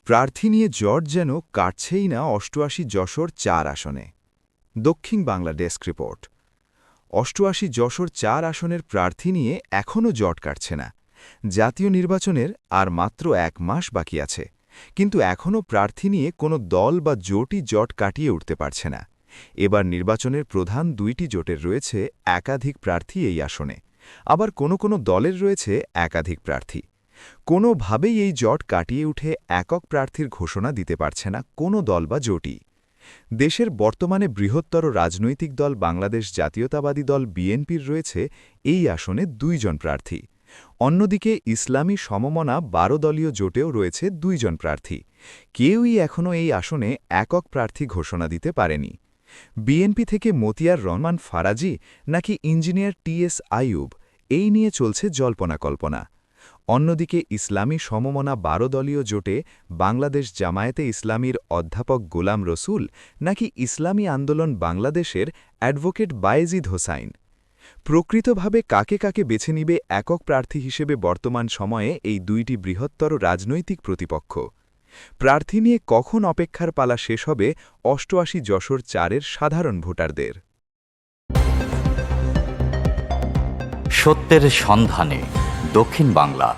প্রার্থী নিয়ে জট যেন কাটছেই না ৮৮ যশোর ৪ আসনে। দক্ষিণ বাংলা ডেস্ক রিপোর্ট। ৮৮ যশোর ৪ আসনের প্রার্থী নিয়ে এখনও জট কাটছে না। জাতীয় নির্বাচনের আর মাত্র ১ মাস বাকি আছে, কিন্তু এখনও প্রার্থী নিয়ে কোনো দল বা জোটই জট কাটিয়ে উঠতে পারছে না। এবার নির্বাচনের প্রধান ২টি জোটের রয়েছে একাধিক প্রার্থী এই আসনে, আবার কোনো দলের রয়েছে একাধিক প্রার্থী। কোনোভাবেই এই জট কাটিয়ে উঠে একক প্রার্থীর ঘোষণা দিতে পারছে না কোনো দল বা জোটই। দেশের বর্তমানে বৃহত্তর রাজনৈতিক দল বাংলাদেশ জাতীয়তাবাদী দল বিএনপির রয়েছে এই আসনে ২ জন প্রার্থী। অন্যদিকে ইসলামী সমমনা ১২ দলীয় জোটেও রয়েছে ২ জন প্রার্থী। কেউই এখনও এই আসনে একক প্রার্থী ঘোষণা দিতে পারেনি। বিএনপি থেকে মতিয়ার রহমান ফারাজি নাকি ইঞ্জিনিয়ার টিএস আইয়ুব, এই নিয়ে চলছে জল্পনা-কল্পনা। অন্যদিকে ইসলামী সমমনা ১২ দলীয় জোটে বাংলাদেশ জামায়াতে ইসলামীর অধ্যাপক গোলাম রসুল নাকি ইসলামী আন্দোলন বাংলাদেশের অ্যাডভোকেট বায়েজিদ হোসাইন। প্রকৃতভাবে কাকে কাকে বেছে নিবে একক প্রার্থী হিসেবে বর্তমান সময়ে এই ২টি বৃহত্তর রাজনৈতিক প্রতিপক্ষ? প্রার্থী নিয়ে কখন অপেক্ষার পালা শেষ হবে ৮৮ যশোর ৪-এর সাধারণ ভোটারদের? সত্যের সন্ধানে দক্ষিণ বাংলা।